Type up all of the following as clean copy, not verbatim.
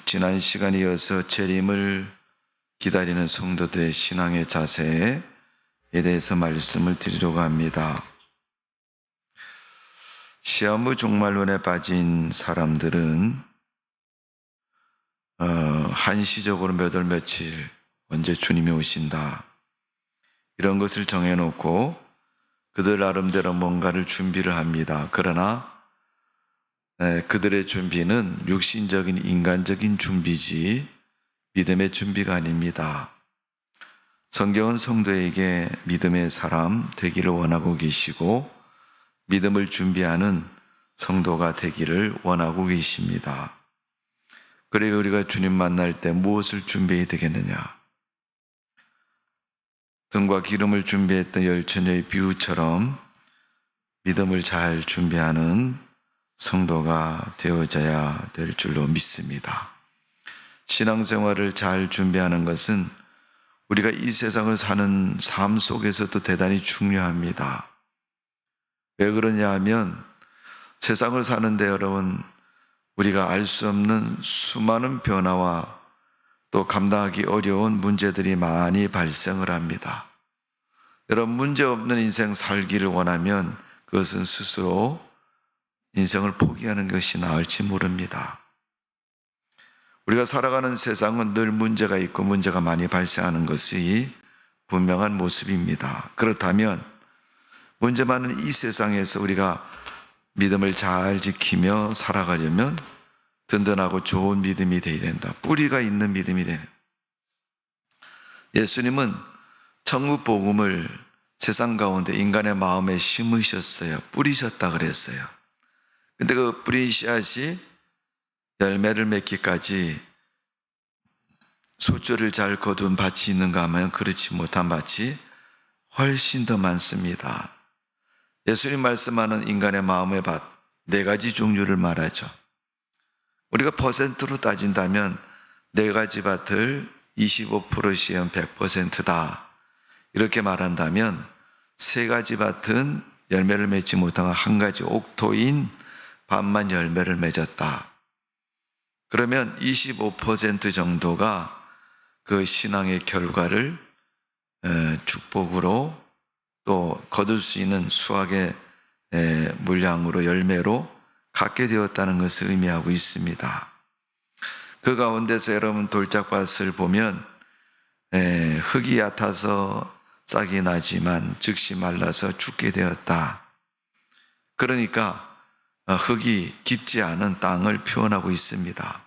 지난 시간에 이어서 재림을 기다리는 성도들의 신앙의 자세에 대해서 말씀을 드리려고 합니다. 시험 후 종말론에 빠진 사람들은 한시적으로 몇 월 며칠 언제 주님이 오신다 이런 것을 정해놓고 그들 나름대로 뭔가를 준비를 합니다. 그러나 그들의 준비는 육신적인 인간적인 준비지 믿음의 준비가 아닙니다. 성경은 성도에게 믿음의 사람 되기를 원하고 계시고 믿음을 준비하는 성도가 되기를 원하고 계십니다. 그리고 우리가 주님 만날 때 무엇을 준비해야 되겠느냐? 등과 기름을 준비했던 열처녀의 비유처럼 믿음을 잘 준비하는 성도가 되어져야 될 줄로 믿습니다. 신앙생활을 잘 준비하는 것은 우리가 이 세상을 사는 삶 속에서도 대단히 중요합니다. 왜 그러냐 하면 세상을 사는데 여러분 우리가 알 수 없는 수많은 변화와 또 감당하기 어려운 문제들이 많이 발생을 합니다. 여러분 문제 없는 인생 살기를 원하면 그것은 스스로 인생을 포기하는 것이 나을지 모릅니다. 우리가 살아가는 세상은 늘 문제가 있고 문제가 많이 발생하는 것이 분명한 모습입니다. 그렇다면 문제 많은 이 세상에서 우리가 믿음을 잘 지키며 살아가려면 든든하고 좋은 믿음이 되어야 된다. 뿌리가 있는 믿음이 되는. 예수님은 천국 복음을 세상 가운데 인간의 마음에 심으셨어요. 뿌리셨다 그랬어요. 근데 그 뿌린 씨앗이 열매를 맺기까지 소출을 잘 거둔 밭이 있는가 하면 그렇지 못한 밭이 훨씬 더 많습니다. 예수님 말씀하는 인간의 마음의 밭, 4가지 종류를 말하죠. 우리가 퍼센트로 따진다면 4가지 밭을 25%씩은 100%다. 이렇게 말한다면 3가지 밭은 열매를 맺지 못한 1가지 옥토인 밭만 열매를 맺었다. 그러면 25% 정도가 그 신앙의 결과를 축복으로 또 거둘 수 있는 수확의 물량으로 열매로 갖게 되었다는 것을 의미하고 있습니다. 그 가운데서 여러분 돌짝밭을 보면 흙이 얕아서 싹이 나지만 즉시 말라서 죽게 되었다. 그러니까 흙이 깊지 않은 땅을 표현하고 있습니다.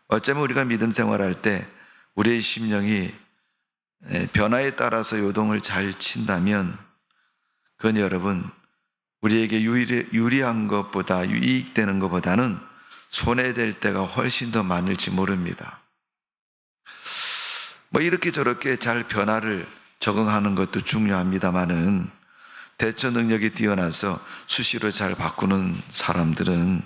어쩌면 우리가 믿음 생활할 때 우리의 심령이 변화에 따라서 요동을 잘 친다면 그건 여러분 우리에게 유리한 것보다 유익되는 것보다는 손해될 때가 훨씬 더 많을지 모릅니다. 이렇게 저렇게 잘 변화를 적응하는 것도 중요합니다마는 대처 능력이 뛰어나서 수시로 잘 바꾸는 사람들은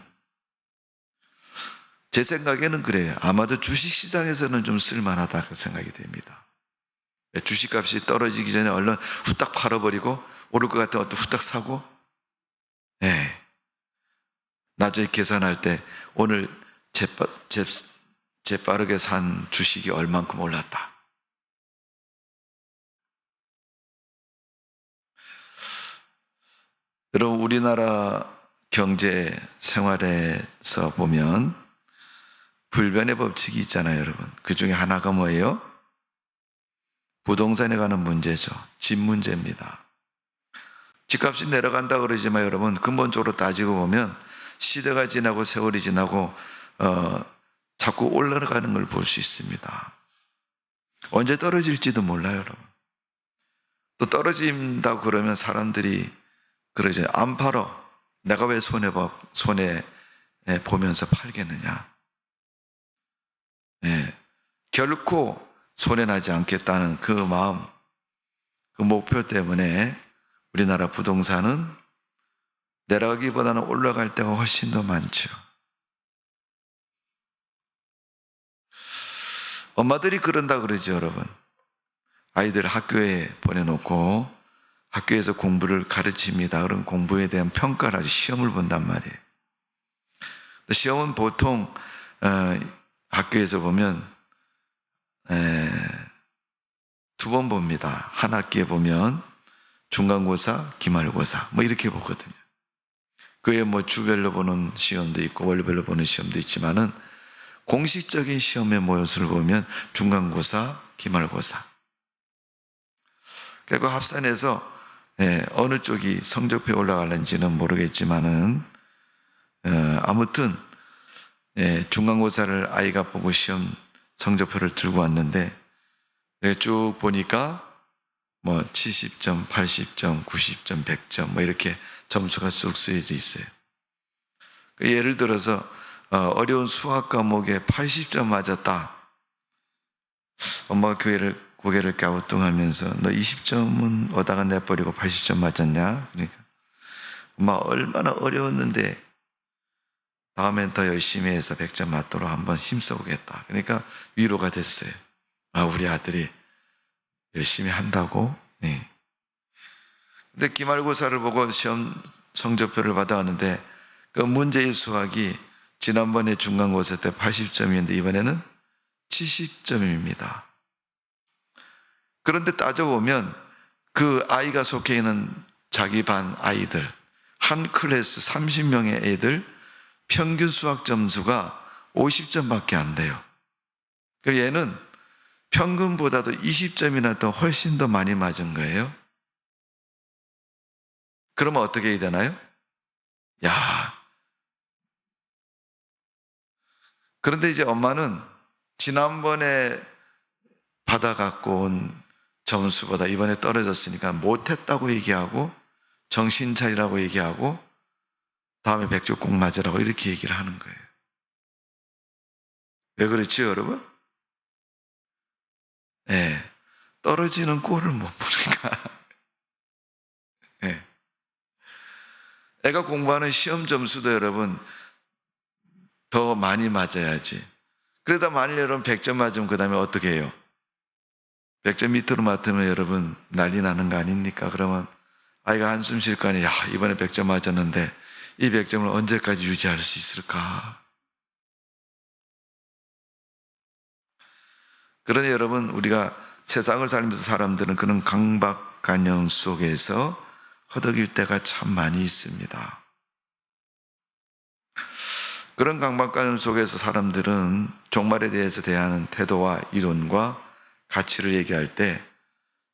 제 생각에는 그래요. 아마도 주식시장에서는 좀 쓸만하다고 생각이 됩니다. 주식값이 떨어지기 전에 얼른 후딱 팔아버리고 오를 것 같으면 또 후딱 사고 나중에 계산할 때 오늘 재빠르게 산 주식이 얼만큼 올랐다. 여러분 우리나라 경제 생활에서 보면 불변의 법칙이 있잖아요. 여러분 그 중에 하나가 뭐예요? 부동산에 관한 문제죠. 집 문제입니다. 집값이 내려간다 그러지만 여러분 근본적으로 따지고 보면 시대가 지나고 세월이 지나고 자꾸 올라가는 걸 볼 수 있습니다. 언제 떨어질지도 몰라요. 여러분 또 떨어진다고 그러면 사람들이 그러죠. 안 팔어. 내가 왜 손해 보면서 팔겠느냐. 결코 손해나지 않겠다는 그 마음, 그 목표 때문에 우리나라 부동산은 내려가기보다는 올라갈 때가 훨씬 더 많죠. 엄마들이 그런다 그러죠, 여러분. 아이들 학교에 보내놓고 학교에서 공부를 가르칩니다. 그럼 공부에 대한 평가를 하죠. 시험을 본단 말이에요. 시험은 보통 학교에서 보면 2번 봅니다. 한 학기에 보면 중간고사, 기말고사 뭐 이렇게 보거든요. 그 외에 뭐 주별로 보는 시험도 있고 월별로 보는 시험도 있지만은 공식적인 시험의 모습을 보면 중간고사, 기말고사. 그리고 합산해서 어느 쪽이 성적표에 올라가는지는 모르겠지만은 아무튼 중간고사를 아이가 보고 시험 성적표를 들고 왔는데 쭉 보니까 뭐 70점, 80점, 90점, 100점 뭐 이렇게 점수가 쑥 쓰여져 있어요. 예를 들어서 어려운 수학 과목에 80점 맞았다. 엄마가 고개를 갸우뚱하면서 너 20점은 얻다가 내버리고 80점 맞았냐? 그러니까 엄마 얼마나 어려웠는데 다음엔 더 열심히 해서 100점 맞도록 한번 힘써보겠다. 그러니까 위로가 됐어요. 우리 아들이 열심히 한다고? 네. 근데 기말고사를 보고 시험 성적표를 받아왔는데 그 문제의 수학이 지난번에 중간고사 때 80점이었는데 이번에는 70점입니다. 그런데 따져보면 그 아이가 속해 있는 자기 반 아이들, 한 클래스 30명의 애들 평균 수학 점수가 50점밖에 안 돼요. 그래서 얘는 평균보다도 20점이나 더 훨씬 더 많이 맞은 거예요. 그러면 어떻게 해야 되나요? 그런데 이제 엄마는 지난번에 받아갖고 온 점수보다 이번에 떨어졌으니까 못했다고 얘기하고 정신 차리라고 얘기하고 다음에 100점 꼭 맞으라고 이렇게 얘기를 하는 거예요. 왜 그렇지요, 여러분? 떨어지는 꼴을 못 보니까. 애가 공부하는 시험 점수도 여러분 더 많이 맞아야지. 그러다 만일 여러분 100점 맞으면 그 다음에 어떻게 해요? 100점 밑으로 맞으면 여러분 난리 나는 거 아닙니까? 그러면 아이가 한숨 쉴 거 아니에요. 이번에 100점 맞았는데 이 100점을 언제까지 유지할 수 있을까? 그러니 여러분 우리가 세상을 살면서 사람들은 그런 강박관념 속에서 허덕일 때가 참 많이 있습니다. 그런 강박관념 속에서 사람들은 종말에 대해서 대하는 태도와 이론과 가치를 얘기할 때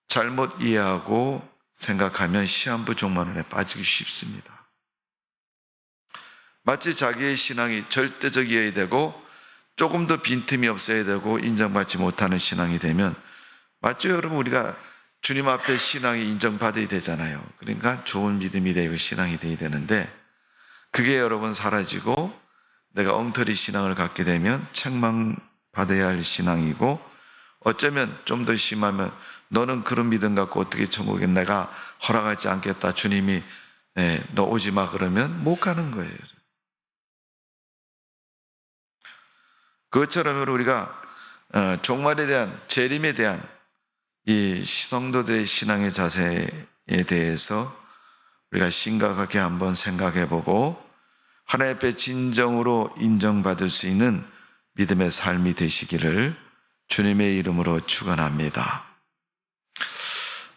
잘못 이해하고 생각하면 시한부 종말론에 빠지기 쉽습니다. 마치 자기의 신앙이 절대적이어야 되고 조금 더 빈틈이 없어야 되고 인정받지 못하는 신앙이 되면 맞죠 여러분? 우리가 주님 앞에 신앙이 인정받아야 되잖아요. 그러니까 좋은 믿음이 되고 신앙이 돼야 되는데 그게 여러분 사라지고 내가 엉터리 신앙을 갖게 되면 책망받아야 할 신앙이고 어쩌면 좀 더 심하면 너는 그런 믿음 갖고 어떻게 천국에 내가 허락하지 않겠다. 주님이 너 오지 마 그러면 못 가는 거예요. 그것처럼 우리가 종말에 대한 재림에 대한 이 성도들의 신앙의 자세에 대해서 우리가 심각하게 한번 생각해 보고 하나님 앞에 진정으로 인정받을 수 있는 믿음의 삶이 되시기를 주님의 이름으로 축원합니다.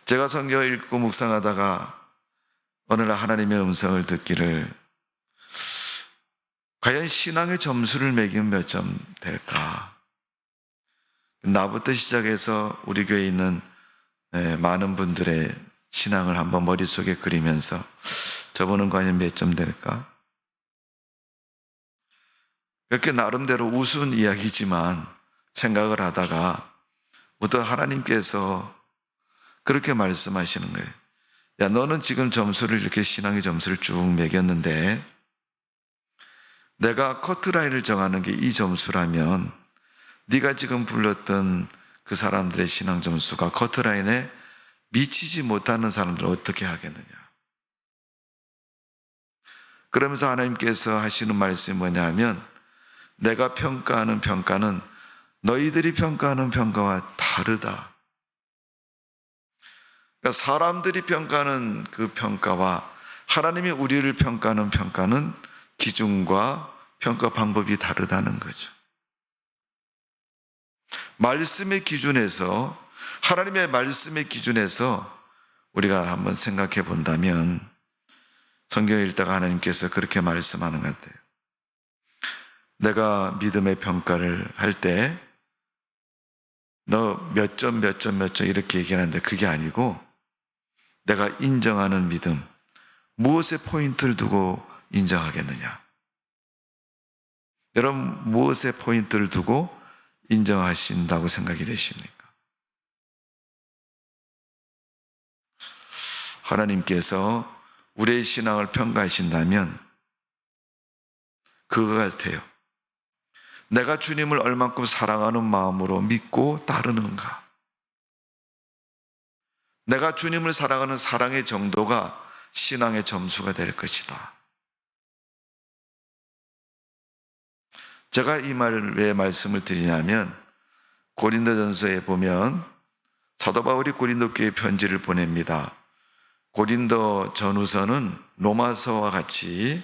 제가 성경 읽고 묵상하다가 어느 날 하나님의 음성을 듣기를 과연 신앙의 점수를 매기면 몇 점 될까? 나부터 시작해서 우리 교회에 있는 많은 분들의 신앙을 한번 머릿속에 그리면서 저분은 과연 몇 점 될까? 그렇게 나름대로 우스운 이야기지만 생각을 하다가 부터 하나님께서 그렇게 말씀하시는 거예요. 야, 너는 지금 점수를 이렇게 신앙의 점수를 쭉 매겼는데 내가 커트라인을 정하는 게 이 점수라면 네가 지금 불렀던 그 사람들의 신앙 점수가 커트라인에 미치지 못하는 사람들은 어떻게 하겠느냐. 그러면서 하나님께서 하시는 말씀이 뭐냐 하면 내가 평가하는 평가는 너희들이 평가하는 평가와 다르다. 그러니까 사람들이 평가하는 그 평가와 하나님이 우리를 평가하는 평가는 기준과 평가 방법이 다르다는 거죠. 말씀의 기준에서, 하나님의 말씀의 기준에서 우리가 한번 생각해 본다면 성경 읽다가 하나님께서 그렇게 말씀하는 것 같아요. 내가 믿음의 평가를 할 때 너 몇 점 몇 점 몇 점 이렇게 얘기하는데 그게 아니고 내가 인정하는 믿음, 무엇에 포인트를 두고 인정하겠느냐? 여러분, 무엇에 포인트를 두고 인정하신다고 생각이 되십니까? 하나님께서 우리의 신앙을 평가하신다면 그거 같아요. 내가 주님을 얼만큼 사랑하는 마음으로 믿고 따르는가? 내가 주님을 사랑하는 사랑의 정도가 신앙의 점수가 될 것이다. 제가 이 말을 왜 말씀을 드리냐면 고린도전서에 보면 사도 바울이 고린도 교회에 편지를 보냅니다. 고린도 전후서는 로마서와 같이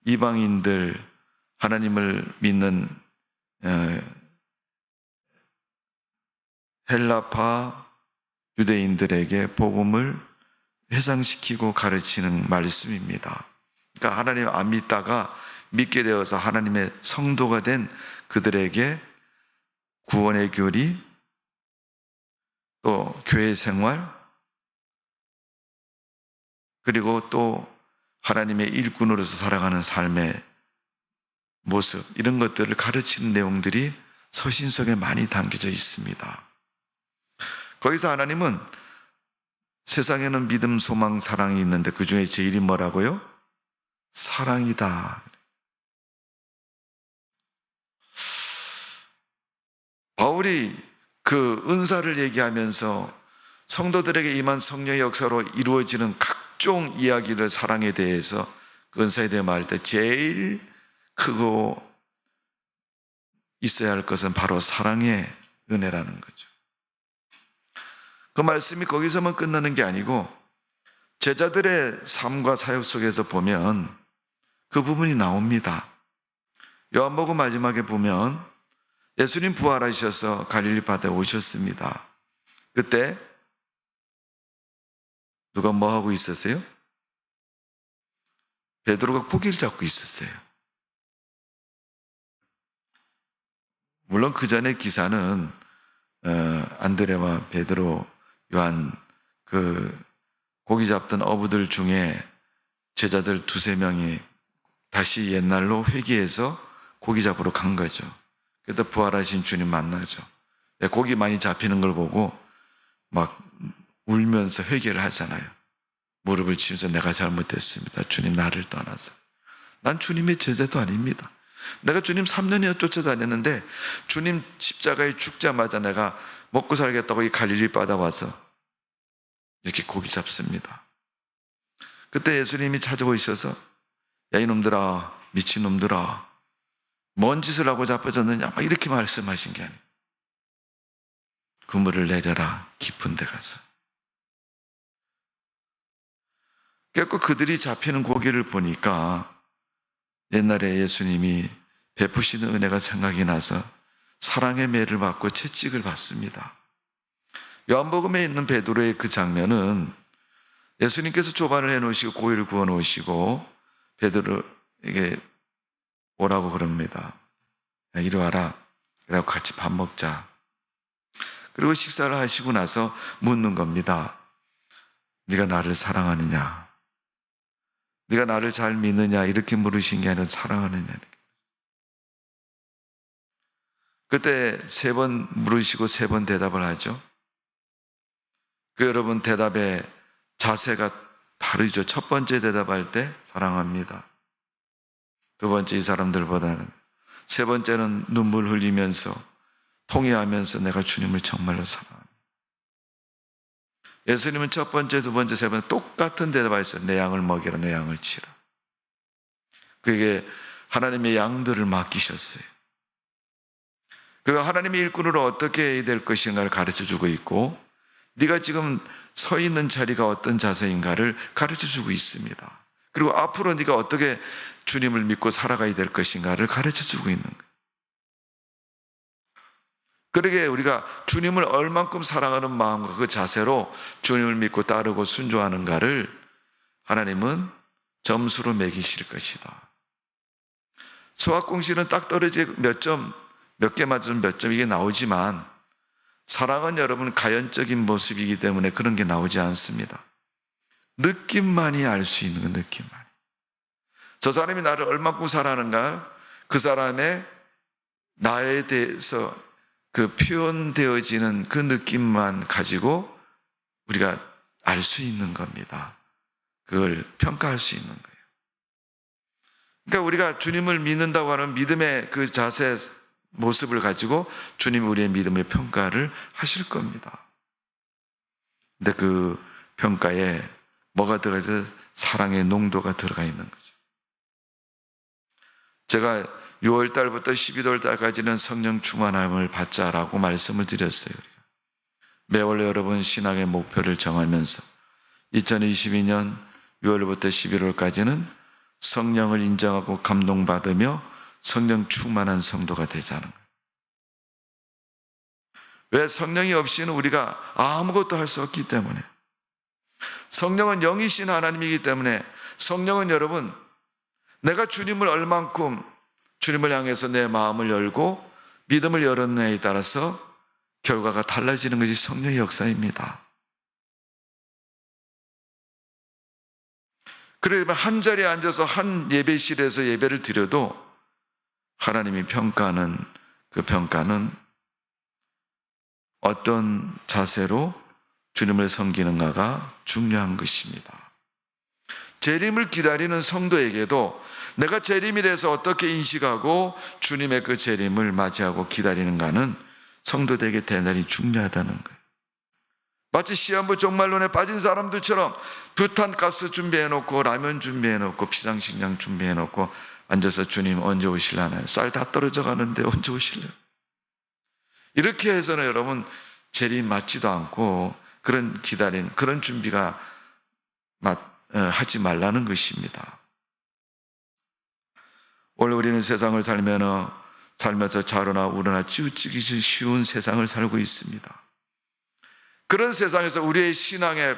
이방인들, 하나님을 믿는 헬라파 유대인들에게 복음을 회상시키고 가르치는 말씀입니다. 그러니까 하나님 안 믿다가 믿게 되어서 하나님의 성도가 된 그들에게 구원의 교리, 또 교회 생활, 그리고 또 하나님의 일꾼으로서 살아가는 삶의 모습, 이런 것들을 가르치는 내용들이 서신 속에 많이 담겨져 있습니다. 거기서 하나님은 세상에는 믿음, 소망, 사랑이 있는데 그 중에 제일이 뭐라고요? 사랑이다. 바울이 그 은사를 얘기하면서 성도들에게 임한 성령의 역사로 이루어지는 각종 이야기들, 사랑에 대해서, 그 은사에 대해 말할 때 제일 크고 있어야 할 것은 바로 사랑의 은혜라는 거죠. 그 말씀이 거기서만 끝나는 게 아니고 제자들의 삶과 사역 속에서 보면 그 부분이 나옵니다. 요한복음 마지막에 보면 예수님 부활하셔서 갈릴리 바다에 오셨습니다. 그때 누가 뭐 하고 있었어요? 베드로가 고기를 잡고 있었어요. 물론 그 전에 기사는 안드레와 베드로, 요한, 그 고기 잡던 어부들 중에 제자들 두세 명이 다시 옛날로 회개해서 고기 잡으러 간 거죠. 그때 부활하신 주님 만나죠. 고기 많이 잡히는 걸 보고 막 울면서 회개를 하잖아요. 무릎을 치면서 내가 잘못했습니다. 주님 나를 떠나서. 난 주님의 제자도 아닙니다. 내가 주님 3년이나 쫓아다녔는데 주님 십자가에 죽자마자 내가 먹고 살겠다고 이 갈릴리 바다 와서 이렇게 고기 잡습니다. 그때 예수님이 찾아오셔서 야 이놈들아, 미친놈들아, 뭔 짓을 하고 자빠졌느냐 막 이렇게 말씀하신 게 아니에요. 그물을 내려라, 깊은 데 가서. 결국 그들이 잡히는 고기를 보니까 옛날에 예수님이 베푸시는 은혜가 생각이 나서 사랑의 매를 받고 채찍을 받습니다. 요한복음에 있는 베드로의 그 장면은 예수님께서 조반을 해놓으시고 고기를 구워 놓으시고 베드로에게 오라고 그럽니다. 야, 이리 와라. 그래서 같이 밥 먹자. 그리고 식사를 하시고 나서 묻는 겁니다. 네가 나를 사랑하느냐? 네가 나를 잘 믿느냐? 이렇게 물으신 게 아니라 사랑하느냐? 그때 3번 물으시고 3번 대답을 하죠. 그 여러분 대답의 자세가 다르죠. 첫 번째 대답할 때 사랑합니다. 두 번째 이 사람들보다는, 세 번째는 눈물 흘리면서 통회하면서 내가 주님을 정말로 사랑합니다. 예수님은 첫 번째, 두 번째, 세 번째 똑같은 대답하셨어요. 내 양을 먹이라, 내 양을 치라. 그게 하나님의 양들을 맡기셨어요. 그리고 하나님의 일꾼으로 어떻게 해야 될 것인가를 가르쳐주고 있고, 네가 지금 서 있는 자리가 어떤 자세인가를 가르쳐주고 있습니다. 그리고 앞으로 네가 어떻게 주님을 믿고 살아가야 될 것인가를 가르쳐주고 있는 거예요. 그러게 우리가 주님을 얼만큼 사랑하는 마음과 그 자세로 주님을 믿고 따르고 순종하는가를 하나님은 점수로 매기실 것이다. 수학 공식은 딱 떨어져 몇 개 맞으면 몇 점 이게 나오지만 사랑은 여러분 가연적인 모습이기 때문에 그런 게 나오지 않습니다. 느낌만이 알 수 있는 거, 느낌만. 저 사람이 나를 얼만큼 사랑하는가, 그 사람의 나에 대해서 그 표현되어지는 그 느낌만 가지고 우리가 알 수 있는 겁니다. 그걸 평가할 수 있는 거예요. 그러니까 우리가 주님을 믿는다고 하는 믿음의 그 자세, 모습을 가지고 주님이 우리의 믿음의 평가를 하실 겁니다. 근데 그 평가에 뭐가 들어가서 사랑의 농도가 들어가 있는 거죠. 제가 6월 달부터 12월 달까지는 성령 충만함을 받자라고 말씀을 드렸어요. 매월 여러분 신앙의 목표를 정하면서 2022년 6월부터 11월까지는 성령을 인정하고 감동받으며 성령 충만한 성도가 되자는 거예요. 왜? 성령이 없이는 우리가 아무것도 할 수 없기 때문에. 성령은 영이신 하나님이기 때문에 성령은 여러분 내가 주님을 얼만큼 주님을 향해서 내 마음을 열고 믿음을 열었느냐에 따라서 결과가 달라지는 것이 성령의 역사입니다. 그러면 한 자리에 앉아서 한 예배실에서 예배를 드려도 하나님이 평가하는 그 평가는 어떤 자세로 주님을 섬기는가가 중요한 것입니다. 재림을 기다리는 성도에게도 내가 재림에 대해서 어떻게 인식하고 주님의 그 재림을 맞이하고 기다리는가는 성도들에게 대단히 중요하다는 거예요. 마치 시한부 종말론에 빠진 사람들처럼 부탄가스 준비해놓고 라면 준비해놓고 비상식량 준비해놓고 앉아서 주님 언제 오실려나요? 쌀 다 떨어져 가는데 언제 오실래요? 이렇게 해서는 여러분 재림 맞지도 않고 그런 기다림, 그런 준비가 하지 말라는 것입니다. 오늘 우리는 세상을 살면서 좌로나 우로나 치우치기 쉬운 세상을 살고 있습니다. 그런 세상에서 우리의 신앙의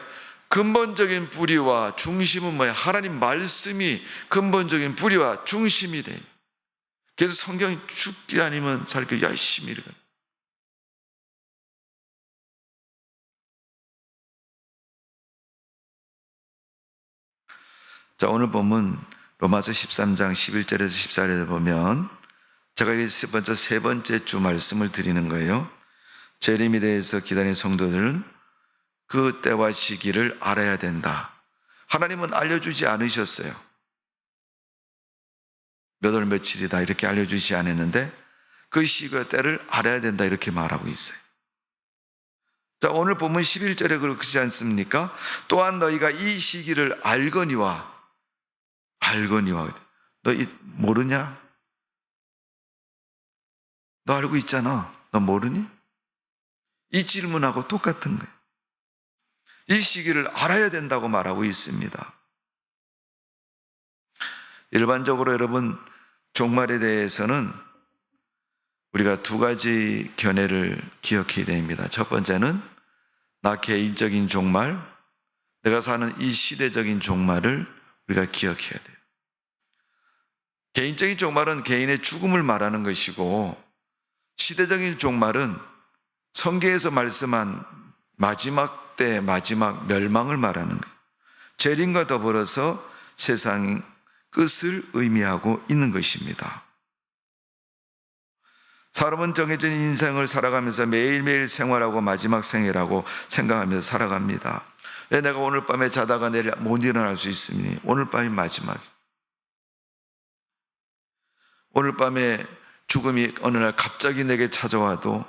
근본적인 뿌리와 중심은 뭐예요? 하나님 말씀이 근본적인 뿌리와 중심이 돼요. 그래서 성경이 죽지 않으면 살기 열심히 읽어요. 자, 오늘 본문 로마서 13장 11절에서 14절에 보면 제가 먼저 세 번째 주 말씀을 드리는 거예요. 재림에 대해서 기다리는 성도들은 그 때와 시기를 알아야 된다. 하나님은 알려주지 않으셨어요. 몇 월 며칠이다 이렇게 알려주지 않았는데 그 시기와 때를 알아야 된다 이렇게 말하고 있어요. 자, 오늘 보면 11절에 그렇지 않습니까? 또한 너희가 이 시기를 알거니와 너 모르냐? 너 알고 있잖아. 너 모르니? 이 질문하고 똑같은 거예요. 이 시기를 알아야 된다고 말하고 있습니다. 일반적으로 여러분 종말에 대해서는 우리가 두 가지 견해를 기억해야 됩니다. 첫 번째는 나 개인적인 종말, 내가 사는 이 시대적인 종말을 우리가 기억해야 돼요. 개인적인 종말은 개인의 죽음을 말하는 것이고 시대적인 종말은 성경에서 말씀한 마지막 때 마지막 멸망을 말하는 거예요. 재림과 더불어서 세상 끝을 의미하고 있는 것입니다. 사람은 정해진 인생을 살아가면서 매일매일 생활하고 마지막 생이라고 생각하면서 살아갑니다. 왜 내가 오늘 밤에 자다가 내일 못 일어날 수 있으니 오늘 밤이 마지막이다. 오늘 밤에 죽음이 어느 날 갑자기 내게 찾아와도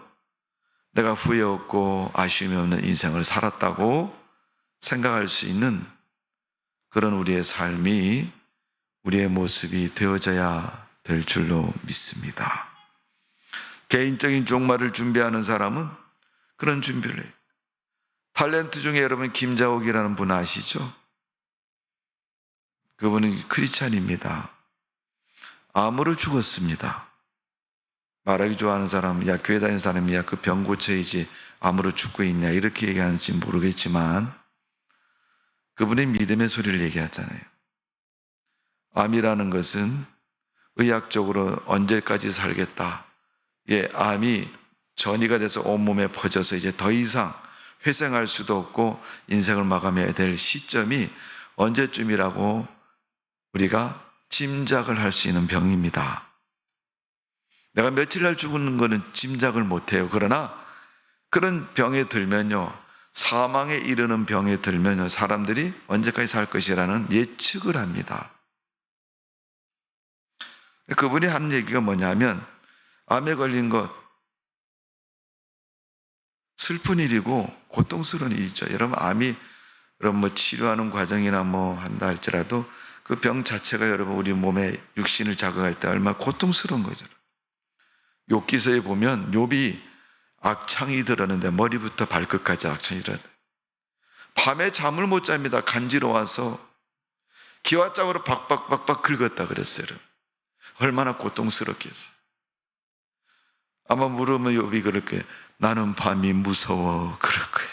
내가 후회 없고 아쉬움이 없는 인생을 살았다고 생각할 수 있는 그런 우리의 삶이 우리의 모습이 되어져야 될 줄로 믿습니다. 개인적인 종말을 준비하는 사람은 그런 준비를 해요. 탤런트 중에 여러분 김자옥이라는 분 아시죠? 그분은 크리스찬입니다. 암으로 죽었습니다. 말하기 좋아하는 사람, 야, 교회 다니는 사람이야, 그 병 고쳐야지, 암으로 죽고 있냐, 이렇게 얘기하는지 모르겠지만, 그분의 믿음의 소리를 얘기하잖아요. 암이라는 것은 의학적으로 언제까지 살겠다. 예, 암이 전이가 돼서 온몸에 퍼져서 이제 더 이상 회생할 수도 없고 인생을 마감해야 될 시점이 언제쯤이라고 우리가 짐작을 할 수 있는 병입니다. 내가 며칠 날 죽는 거는 짐작을 못해요. 그러나 그런 병에 들면요, 사망에 이르는 병에 들면요, 사람들이 언제까지 살 것이라는 예측을 합니다. 그분이 한 얘기가 뭐냐면, 암에 걸린 것 슬픈 일이고 고통스러운 일이죠. 여러분, 암이 여러분 뭐 치료하는 과정이나 뭐 한다 할지라도 그 병 자체가 여러분 우리 몸에 육신을 자극할 때 얼마나 고통스러운 거죠. 욥기서에 보면 욥이 악창이 들었는데 머리부터 발끝까지 악창이 들었는데 밤에 잠을 못 잡니다. 간지러워서 기와짝으로 박박박박 긁었다 그랬어요. 얼마나 고통스럽겠어요. 아마 물으면 욥이 그럴 거예요. 나는 밤이 무서워 그럴 거예요.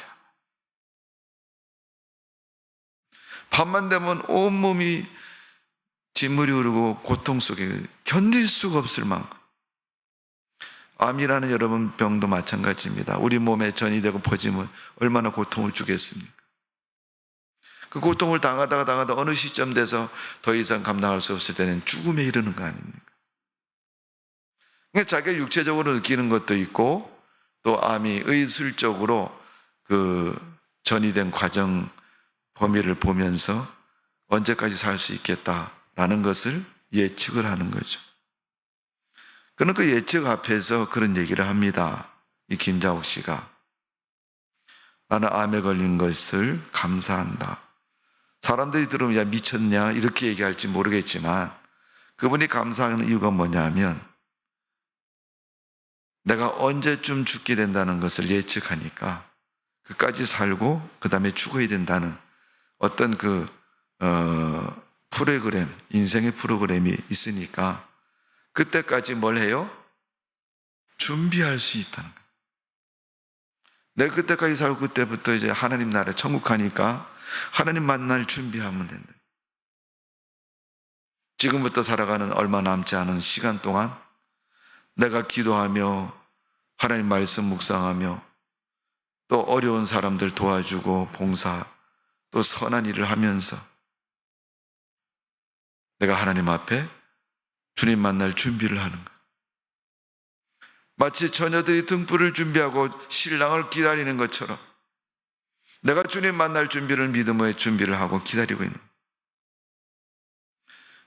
밤만 되면 온몸이 진물이 흐르고 고통 속에 견딜 수가 없을 만큼. 암이라는 여러분 병도 마찬가지입니다. 우리 몸에 전이 되고 퍼지면 얼마나 고통을 주겠습니까? 그 고통을 당하다가 어느 시점 돼서 더 이상 감당할 수 없을 때는 죽음에 이르는 거 아닙니까? 그러니까 자기가 육체적으로 느끼는 것도 있고 또 암이 의술적으로 그 전이 된 과정 범위를 보면서 언제까지 살 수 있겠다라는 것을 예측을 하는 거죠. 그는 그 예측 앞에서 그런 얘기를 합니다. 이 김자옥 씨가. 나는 암에 걸린 것을 감사한다. 사람들이 들으면 야 미쳤냐 이렇게 얘기할지 모르겠지만 그분이 감사하는 이유가 뭐냐면 내가 언제쯤 죽게 된다는 것을 예측하니까 그까지 살고 그 다음에 죽어야 된다는 어떤 프로그램, 인생의 프로그램이 있으니까 그때까지 뭘 해요? 준비할 수 있다는 거예요. 내가 그때까지 살고 그때부터 이제 하나님 나라에 천국 가니까 하나님 만날 준비하면 된다. 지금부터 살아가는 얼마 남지 않은 시간 동안 내가 기도하며 하나님 말씀 묵상하며 또 어려운 사람들 도와주고 봉사 또 선한 일을 하면서 내가 하나님 앞에 주님 만날 준비를 하는 거예요. 마치 처녀들이 등불을 준비하고 신랑을 기다리는 것처럼 내가 주님 만날 준비를 믿음의 준비를 하고 기다리고 있는 거예요.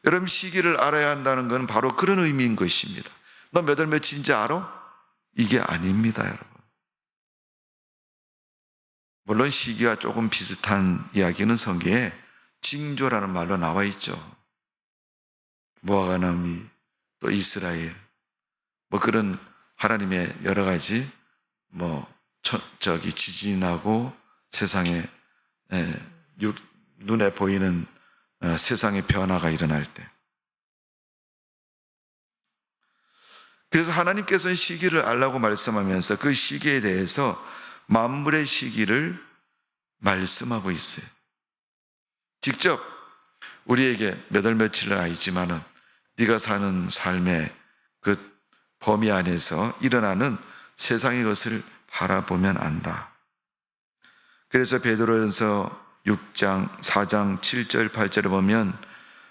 여러분 시기를 알아야 한다는 건 바로 그런 의미인 것입니다. 너 몇 월 며칠인지 알아? 이게 아닙니다, 여러분. 물론 시기와 조금 비슷한 이야기는 성경에 징조라는 말로 나와 있죠. 모아가나미 또 이스라엘 뭐 그런 하나님의 여러 가지 지진하고 세상에 눈에 보이는 세상의 변화가 일어날 때 그래서 하나님께서는 시기를 알라고 말씀하면서 그 시기에 대해서 만물의 시기를 말씀하고 있어요. 직접 우리에게 몇 월 며칠을 알지만은 네가 사는 삶의 그 범위 안에서 일어나는 세상의 것을 바라보면 안다. 그래서 베드로전서 6장 4장 7절 8절을 보면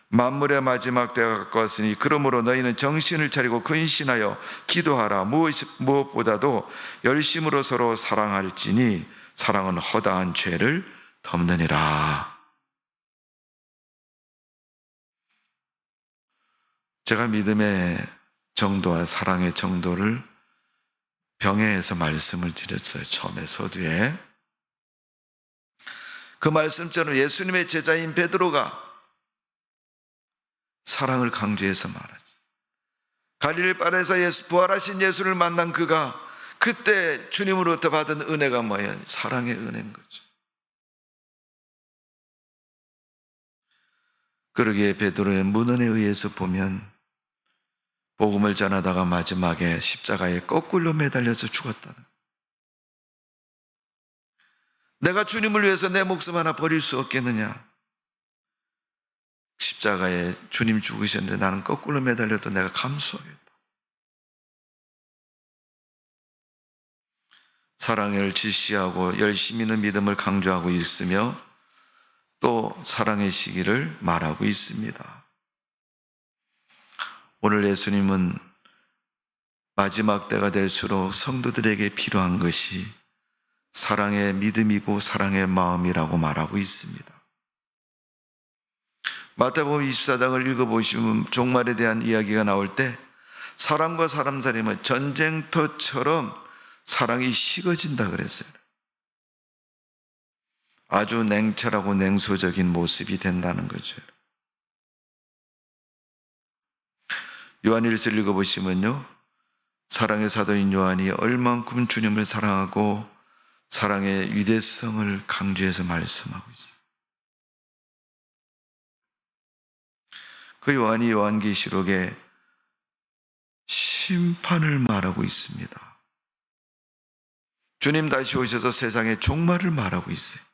만물의 마지막 때가 가까웠으니 그러므로 너희는 정신을 차리고 근신하여 기도하라. 무엇보다도 열심으로 서로 사랑할지니 사랑은 허다한 죄를 덮느니라. 제가 믿음의 정도와 사랑의 정도를 병해에서 말씀을 드렸어요. 처음에 서두에. 그 말씀처럼 예수님의 제자인 베드로가 사랑을 강조해서 말하죠. 갈릴리 바다에서 부활하신 예수를 만난 그가 그때 주님으로부터 받은 은혜가 뭐예요? 사랑의 은혜인 거죠. 그러기에 베드로의 문언에 의해서 보면 복음을 전하다가 마지막에 십자가에 거꾸로 매달려서 죽었다는, 내가 주님을 위해서 내 목숨 하나 버릴 수 없겠느냐. 십자가에 주님 죽으셨는데 나는 거꾸로 매달려도 내가 감수하겠다. 사랑을 지시하고 열심히 있는 믿음을 강조하고 있으며 또 사랑의 시기를 말하고 있습니다. 오늘 예수님은 마지막 때가 될수록 성도들에게 필요한 것이 사랑의 믿음이고 사랑의 마음이라고 말하고 있습니다. 마태복음 24장을 읽어보시면 종말에 대한 이야기가 나올 때 사람과 사람 사이는 전쟁터처럼 사랑이 식어진다 그랬어요. 아주 냉철하고 냉소적인 모습이 된다는 거죠. 요한일서를 읽어보시면요, 사랑의 사도인 요한이 얼만큼 주님을 사랑하고 사랑의 위대성을 강조해서 말씀하고 있어요. 그 요한이 요한계시록에 심판을 말하고 있습니다. 주님 다시 오셔서 세상의 종말을 말하고 있어요.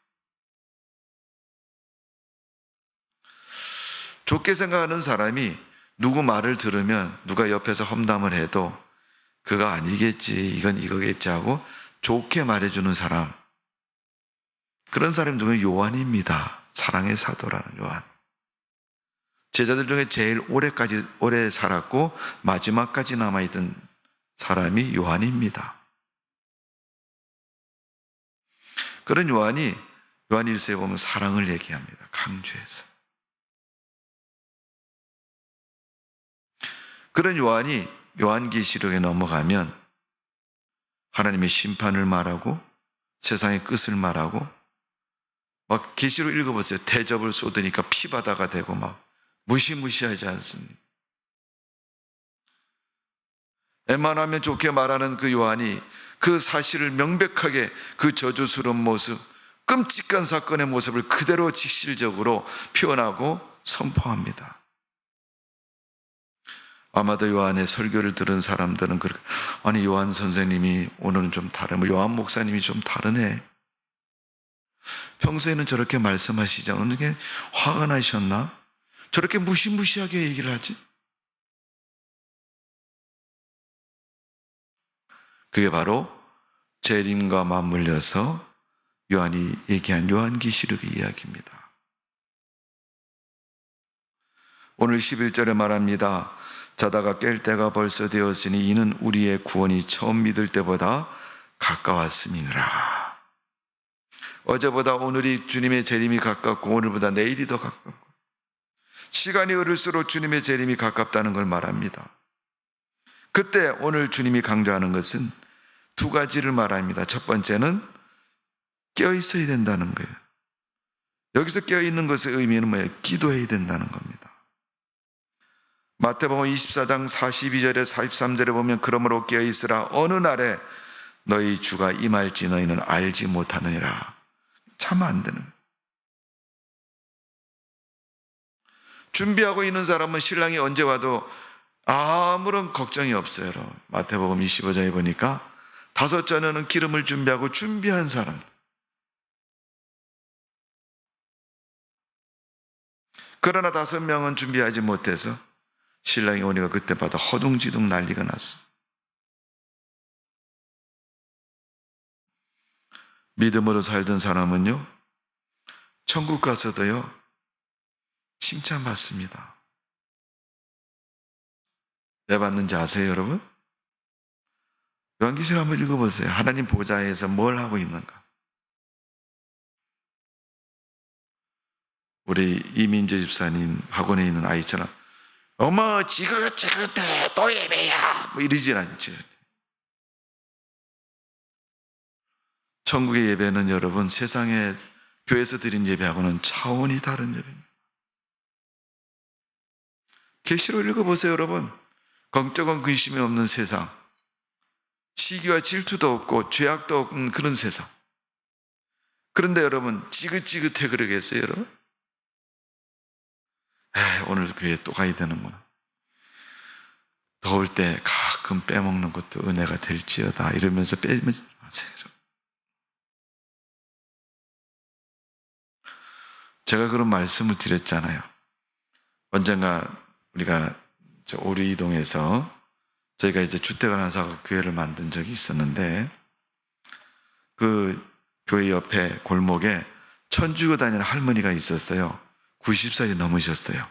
좋게 생각하는 사람이 누구 말을 들으면 누가 옆에서 험담을 해도 그거 아니겠지, 이건 이거겠지 하고 좋게 말해주는 사람, 그런 사람 중에 요한입니다. 사랑의 사도라는 요한. 제자들 중에 제일 오래 살았고 마지막까지 남아있던 사람이 요한입니다. 그런 요한이 요한일서에 보면 사랑을 얘기합니다. 강조해서. 그런 요한이 요한계시록에 넘어가면 하나님의 심판을 말하고 세상의 끝을 말하고, 막 계시록 읽어보세요. 대접을 쏟으니까 피바다가 되고 막 무시무시하지 않습니까? 웬만하면 좋게 말하는 그 요한이 그 사실을 명백하게 그 저주스러운 모습, 끔찍한 사건의 모습을 그대로 직실적으로 표현하고 선포합니다. 아마도 요한의 설교를 들은 사람들은 그렇게, 아니 요한 선생님이 오늘은 좀 다르네, 요한 목사님이 좀 다르네, 평소에는 저렇게 말씀하시지 않는 게 화가 나셨나? 저렇게 무시무시하게 얘기를 하지? 그게 바로 재림과 맞물려서 요한이 얘기한 요한계시록의 이야기입니다. 오늘 11절에 말합니다. 자다가 깰 때가 벌써 되었으니 이는 우리의 구원이 처음 믿을 때보다 가까웠음이니라. 어제보다 오늘이 주님의 재림이 가깝고 오늘보다 내일이 더 가깝고 시간이 흐를수록 주님의 재림이 가깝다는 걸 말합니다. 그때 오늘 주님이 강조하는 것은 두 가지를 말합니다. 첫 번째는 깨어있어야 된다는 거예요. 여기서 깨어있는 것의 의미는 뭐예요? 기도해야 된다는 겁니다. 마태복음 24장 42절에 43절에 보면 그러므로 깨어있으라, 어느 날에 너희 주가 임할지 너희는 알지 못하느니라. 참 안 되는 거예요. 준비하고 있는 사람은 신랑이 언제 와도 아무런 걱정이 없어요. 마태복음 25장에 보니까 5자녀는 기름을 준비하고 준비한 사람, 그러나 5명은 준비하지 못해서 신랑이 오니까 그때마다 허둥지둥 난리가 났어. 믿음으로 살던 사람은요, 천국 가서도요 칭찬받습니다. 왜 받는지 아세요, 여러분? 요한계시록 한번 읽어보세요. 하나님 보좌에서 뭘 하고 있는가? 우리 이민재 집사님 학원에 있는 아이처럼 어머 지긋지긋해 또 예배야 뭐 이러진 않죠. 천국의 예배는 여러분 세상에 교회에서 드린 예배하고는 차원이 다른 예배입니다. 계시록 읽어보세요, 여러분. 걱정과 근심이 없는 세상, 시기와 질투도 없고 죄악도 없는 그런 세상. 그런데 여러분 지긋지긋해 그러겠어요, 여러분? 오늘 교회 또 가야 되는구나. 더울 때 가끔 빼먹는 것도 은혜가 될지어다 이러면서 빼지 마세요. 제가 그런 말씀을 드렸잖아요. 언젠가 우리가 오리이동에서 저희가 이제 주택을 하나 사고 교회를 만든 적이 있었는데, 그 교회 옆에 골목에 천주교 다니는 할머니가 있었어요. 90살이 넘으셨어요.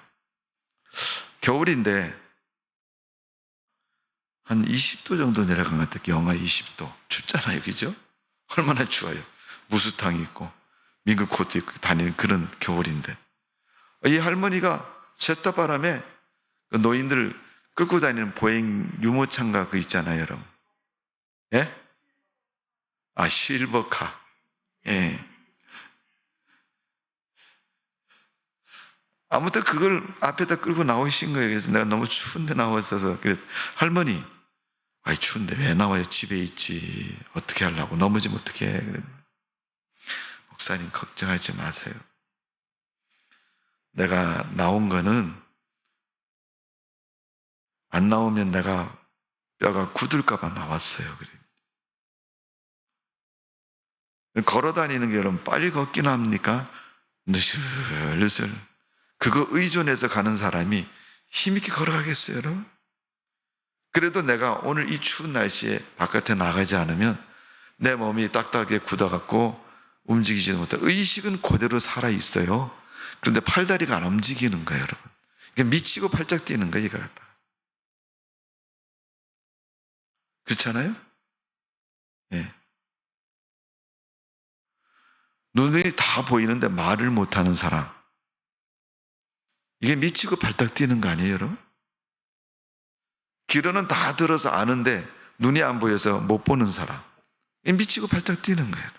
겨울인데 한 20도 정도 내려간 것 같아요. 영하 20도. 춥잖아요. 그죠? 얼마나 추워요. 무수탕이 있고 민그 코트 입고 다니는 그런 겨울인데, 이 할머니가 쇳바람에 그 노인들 끌고 다니는 보행 유모차인가 그 있잖아요, 여러분. 예? 아, 실버카. 예. 아무튼 그걸 앞에다 끌고 나오신 거예요. 그래서 내가 너무 추운데 나왔어서, 그래서 할머니, 아이 추운데 왜 나와요? 집에 있지. 어떻게 하려고? 넘어지면 어떻게 해? 그래. 목사님 걱정하지 마세요. 내가 나온 거는 안 나오면 내가 뼈가 굳을까 봐 나왔어요. 그래. 걸어 다니는 게 여러분 빨리 걷긴 합니까? 느슬느슬. 그거 의존해서 가는 사람이 힘있게 걸어가겠어요, 여러분? 그래도 내가 오늘 이 추운 날씨에 바깥에 나가지 않으면 내 몸이 딱딱하게 굳어갖고 움직이지도 못해. 의식은 그대로 살아있어요. 그런데 팔다리가 안 움직이는 거예요, 여러분. 그러니까 미치고 팔짝 뛰는 거예요, 이거 갖다. 그렇잖아요? 예. 눈이 다 보이는데 말을 못하는 사람. 이게 미치고 발딱 뛰는 거 아니에요, 여러분? 귀로는 다 들어서 아는데 눈이 안 보여서 못 보는 사람. 이게 미치고 발딱 뛰는 거예요.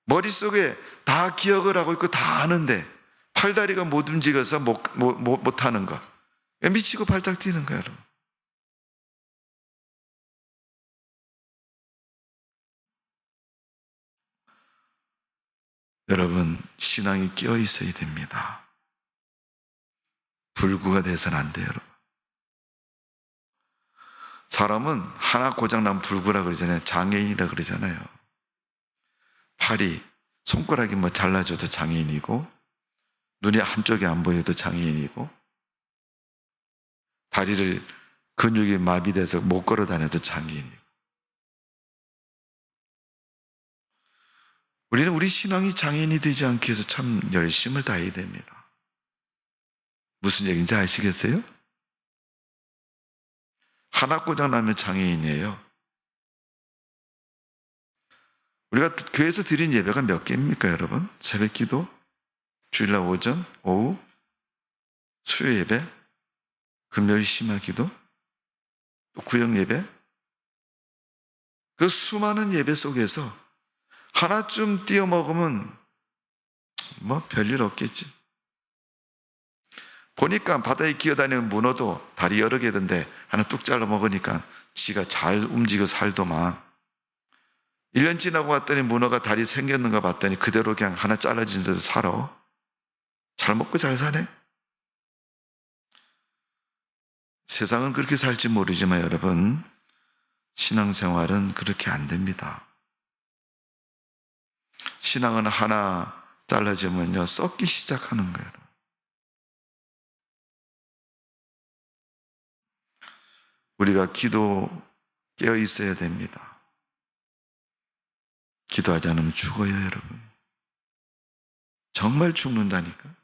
머릿속에 다 기억을 하고 있고 다 아는데 팔다리가 못 움직여서 못 하는 거. 미치고 발딱 뛰는 거예요, 여러분. 여러분, 신앙이 끼어 있어야 됩니다. 불구가 돼서는 안 돼요, 여러분. 사람은 하나 고장난 불구라 그러잖아요. 장애인이라 그러잖아요. 팔이, 손가락이 뭐 잘라줘도 장애인이고, 눈이 한쪽이 안 보여도 장애인이고, 다리를 근육이 마비돼서 못 걸어 다녀도 장애인이고. 우리는 우리 신앙이 장애인이 되지 않기 위해서 참 열심을 다해야 됩니다. 무슨 얘기인지 아시겠어요? 하나 고장나면 장애인이에요. 우리가 교회에서 드린 예배가 몇 개입니까, 여러분? 새벽 기도, 주일날 오전, 오후, 수요 예배, 금요일 심야 기도, 또 구역 예배. 그 수많은 예배 속에서 하나쯤 띄어 먹으면 뭐 별일 없겠지. 보니까 바다에 기어다니는 문어도 다리 여러 개던데 하나 뚝 잘라 먹으니까 지가 잘 움직여 살더만. 1년 지나고 왔더니 문어가 다리 생겼는가 봤더니 그대로 그냥 하나 잘라진 데서 살아. 잘 먹고 잘 사네. 세상은 그렇게 살지 모르지만 여러분, 신앙생활은 그렇게 안 됩니다. 신앙은 하나 잘라지면요 썩기 시작하는 거예요. 우리가 기도 깨어 있어야 됩니다. 기도하지 않으면 죽어요, 여러분. 정말 죽는다니까.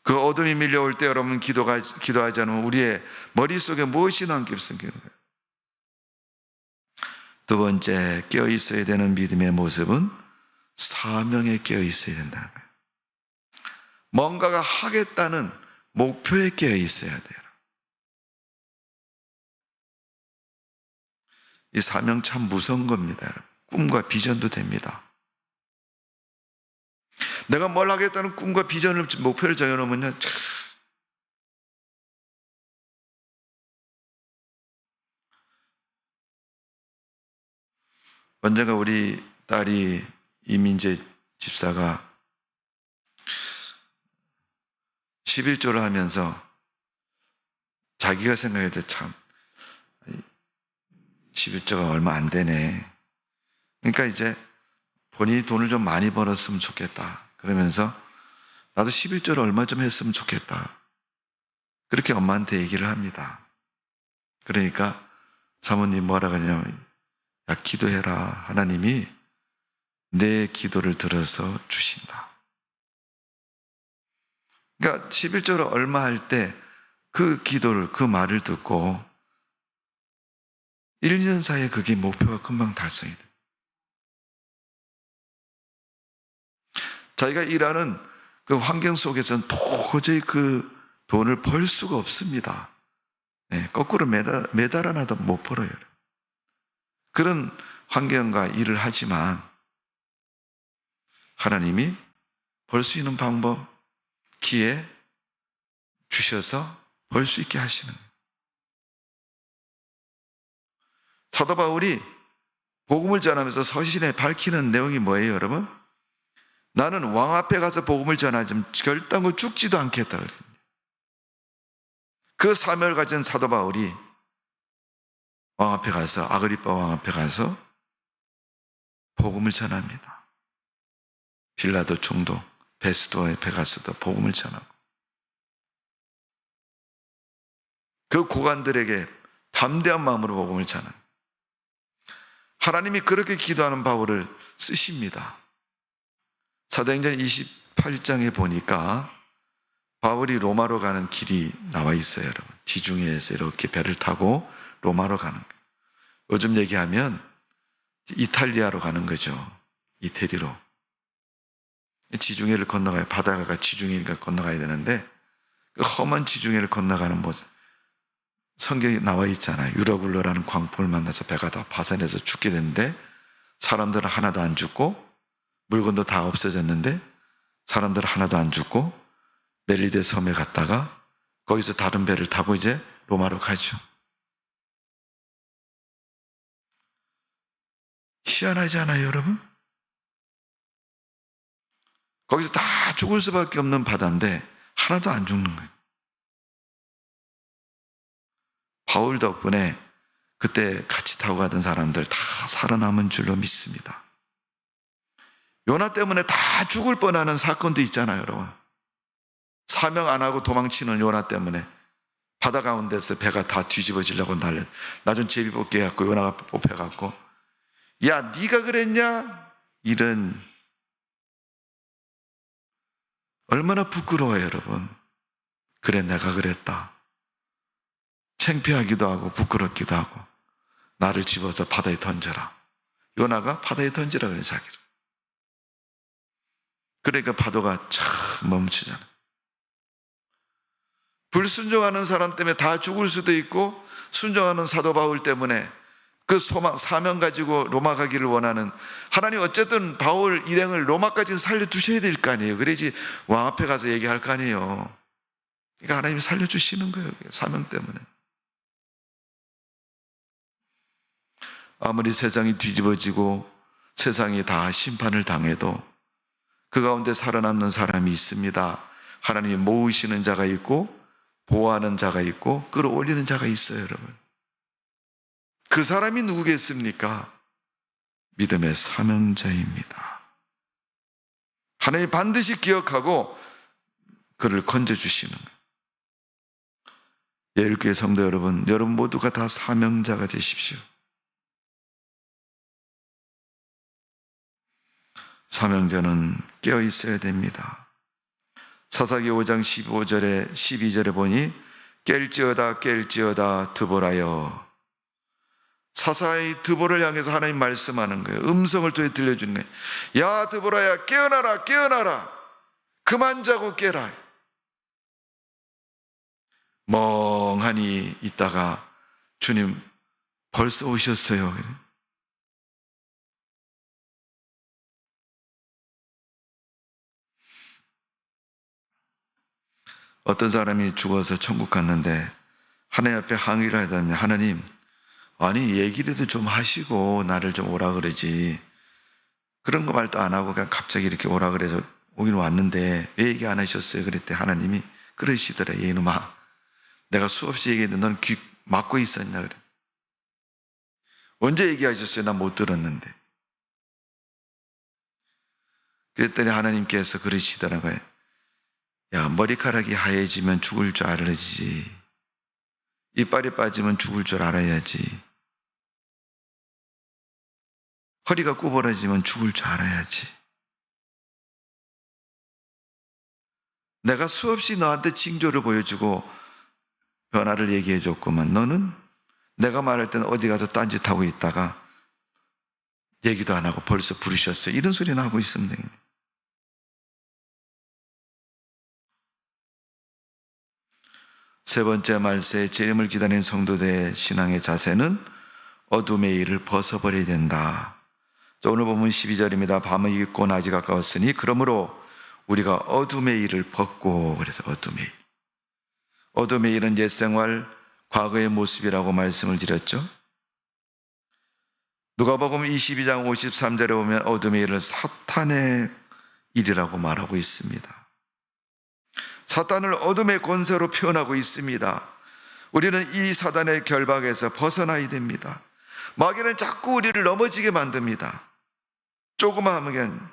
그 어둠이 밀려올 때 여러분 기도하지 않으면 우리의 머릿속에 무엇이 남겨 있습니까? 두 번째, 깨어 있어야 되는 믿음의 모습은 사명에 깨어 있어야 된다는 거예요. 뭔가가 하겠다는 목표에 깨어 있어야 돼요. 이 사명 참 무서운 겁니다, 여러분. 꿈과 비전도 됩니다. 내가 뭘 하겠다는 꿈과 비전을, 목표를 정해놓으면요, 언젠가 우리 딸이 이민재 집사가 11조를 하면서 자기가 생각해도 참 11조가 얼마 안 되네. 그러니까 이제 본인이 돈을 좀 많이 벌었으면 좋겠다. 그러면서 나도 11조를 얼마 좀 했으면 좋겠다. 그렇게 엄마한테 얘기를 합니다. 그러니까 사모님 뭐라 그러냐면, 야, 기도해라. 하나님이 내 기도를 들어서 주신다. 그러니까 11조를 얼마 할 때 그 기도를, 그 말을 듣고 1년 사이에 그게 목표가 금방 달성이 돼. 자기가 일하는 그 환경 속에서는 도저히 그 돈을 벌 수가 없습니다. 네, 거꾸로 매달 하나도 못 벌어요. 그런 환경과 일을 하지만 하나님이 벌 수 있는 방법, 기회 주셔서 벌 수 있게 하시는 거예요. 사도 바울이 복음을 전하면서 서신에 밝히는 내용이 뭐예요, 여러분? 나는 왕 앞에 가서 복음을 전하지만 결단코 죽지도 않겠다. 그 사명을 가진 사도 바울이 왕 앞에 가서, 아그리빠 왕 앞에 가서 복음을 전합니다. 빌라도 총독, 베스도 앞에 가서도 복음을 전하고, 그 고관들에게 담대한 마음으로 복음을 전합니다. 하나님이 그렇게 기도하는 바울을 쓰십니다. 사도행전 28장에 보니까 바울이 로마로 가는 길이 나와 있어요, 여러분. 지중해에서 이렇게 배를 타고 로마로 가는 거예요. 요즘 얘기하면 이탈리아로 가는 거죠. 이태리로. 지중해를 건너가야, 바다가 지중해니까 건너가야 되는데, 그 험한 지중해를 건너가는 모습, 성경에 나와 있잖아요. 유라굴로라는 광풍을 만나서 배가 다 파산해서 죽게 됐는데 사람들은 하나도 안 죽고, 물건도 다 없어졌는데 사람들은 하나도 안 죽고 멜리데 섬에 갔다가 거기서 다른 배를 타고 이제 로마로 가죠. 희한하지 않아요, 여러분? 거기서 다 죽을 수밖에 없는 바다인데 하나도 안 죽는 거예요. 바울 덕분에 그때 같이 타고 가던 사람들 다 살아남은 줄로 믿습니다. 요나 때문에 다 죽을 뻔하는 사건도 있잖아요, 여러분. 사명 안 하고 도망치는 요나 때문에 바다 가운데서 배가 다 뒤집어지려고 난리. 나중 제비뽑기 해갖고 요나가 뽑혀갖고, 야, 네가 그랬냐? 이런, 얼마나 부끄러워요, 여러분. 그래, 내가 그랬다. 창피하기도 하고 부끄럽기도 하고, 나를 집어서 바다에 던져라. 요나가 바다에 던지라 그래, 자기를. 그러니까 파도가 참 멈추잖아. 불순종하는 사람 때문에 다 죽을 수도 있고, 순종하는 사도 바울 때문에 그 소망, 사명 가지고 로마 가기를 원하는, 하나님 어쨌든 바울 일행을 로마까지 살려두셔야 될 거 아니에요. 그래야지 왕 앞에 가서 얘기할 거 아니에요. 그러니까 하나님이 살려주시는 거예요, 사명 때문에. 아무리 세상이 뒤집어지고 세상이 다 심판을 당해도 그 가운데 살아남는 사람이 있습니다. 하나님이 모으시는 자가 있고 보호하는 자가 있고 끌어올리는 자가 있어요, 여러분. 그 사람이 누구겠습니까? 믿음의 사명자입니다. 하나님이 반드시 기억하고 그를 건져주시는 거예요. 예일교회 성도 여러분, 여러분 모두가 다 사명자가 되십시오. 사명자는 깨어 있어야 됩니다. 사사기 5장 15절에 12절에 보니 깰지어다 드보라여. 사사의 드보를 향해서 하나님 말씀하는 거예요. 음성을 또 들려주는 거예요. 야, 드보라야, 깨어나라. 그만 자고 깨라. 멍하니 있다가 주님 벌써 오셨어요. 어떤 사람이 죽어서 천국 갔는데 하나님 앞에 항의를 하다면, 하나님, 아니 얘기라도 좀 하시고 나를 좀 오라 그러지, 그런 거 말도 안 하고 그냥 갑자기 이렇게 오라 그래서 오긴 왔는데 왜 얘기 안 하셨어요? 그랬더니 하나님이 그러시더래. 이놈아, 내가 수없이 얘기했는데 넌 귀 막고 있었냐 그래. 언제 얘기하셨어요? 나 못 들었는데. 그랬더니 하나님께서 그러시더라고요. 야, 머리카락이 하얘지면 죽을 줄 알아야지. 이빨이 빠지면 죽을 줄 알아야지. 허리가 구부러지면 죽을 줄 알아야지. 내가 수없이 너한테 징조를 보여주고 변화를 얘기해 줬구만. 너는 내가 말할 때는 어디 가서 딴짓하고 있다가 얘기도 안 하고 벌써 부르셨어요. 이런 소리는 하고 있으면 됩니다. 세 번째 말세, 재림을 기다리는 성도들의 신앙의 자세는 어둠의 일을 벗어버려야 된다. 오늘 보면 12절입니다. 밤은 이윽고 낮이 가까웠으니 그러므로 우리가 어둠의 일을 벗고, 그래서 어둠의 일. 어둠의 일은 옛생활, 과거의 모습이라고 말씀을 드렸죠. 누가복음 22장 53절에 보면 어둠의 일을 사탄의 일이라고 말하고 있습니다. 사탄을 어둠의 권세로 표현하고 있습니다. 우리는 이 사단의 결박에서 벗어나야 됩니다. 마귀는 자꾸 우리를 넘어지게 만듭니다. 조금만 하면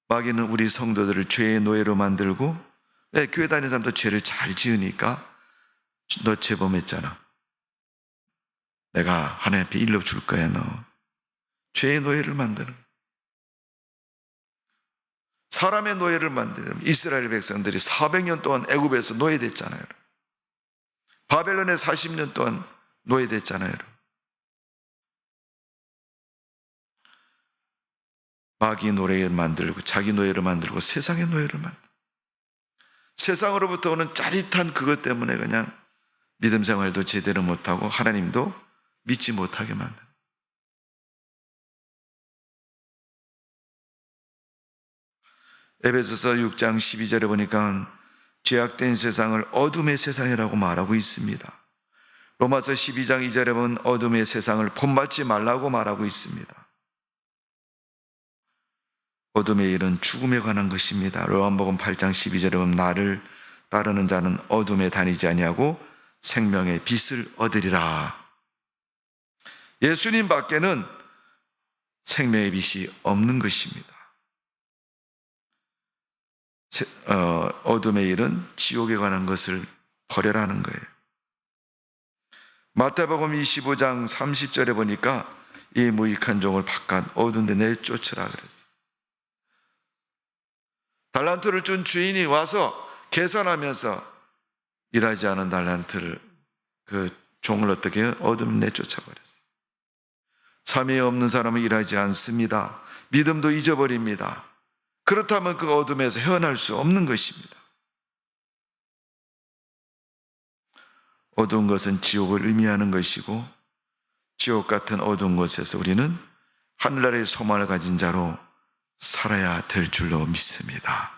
마귀는 우리 성도들을 죄의 노예로 만들고, 교회 다니는 사람도 죄를 잘 지으니까 너 죄범했잖아, 내가 하나님 앞에 일러줄 거야. 너 죄의 노예를 만드는, 사람의 노예를 만드는. 이스라엘 백성들이 400년 동안 애굽에서 노예됐잖아요. 바벨론에 40년 동안 노예됐잖아요. 마귀 노예를 만들고 자기 노예를 만들고 세상의 노예를 만들고, 세상으로부터 오는 짜릿한 그것 때문에 그냥 믿음 생활도 제대로 못하고 하나님도 믿지 못하게 만드는. 에베소서 6장 12절에 보니까 죄악된 세상을 어둠의 세상이라고 말하고 있습니다. 로마서 12장 2절에 보면 어둠의 세상을 본받지 말라고 말하고 있습니다. 어둠의 일은 죽음에 관한 것입니다. 요한복음 8장 12절에 보면 나를 따르는 자는 어둠에 다니지 아니하고 생명의 빛을 얻으리라. 예수님 밖에는 생명의 빛이 없는 것입니다. 어둠의 일은 지옥에 관한 것을 버려라는 거예요. 마태복음 25장 30절에 보니까 이 무익한 종을 바깥 어두운 데 내쫓으라 그랬어요. 달란트를 준 주인이 와서 계산하면서 일하지 않은 달란트를, 그 종을 어떻게 해요? 어둠 내쫓아버렸어요. 삶이 없는 사람은 일하지 않습니다. 믿음도 잊어버립니다. 그렇다면 그 어둠에서 헤어날 수 없는 것입니다. 어두운 것은 지옥을 의미하는 것이고, 지옥 같은 어두운 곳에서 우리는 하늘나라의 소망을 가진 자로 살아야 될 줄로 믿습니다.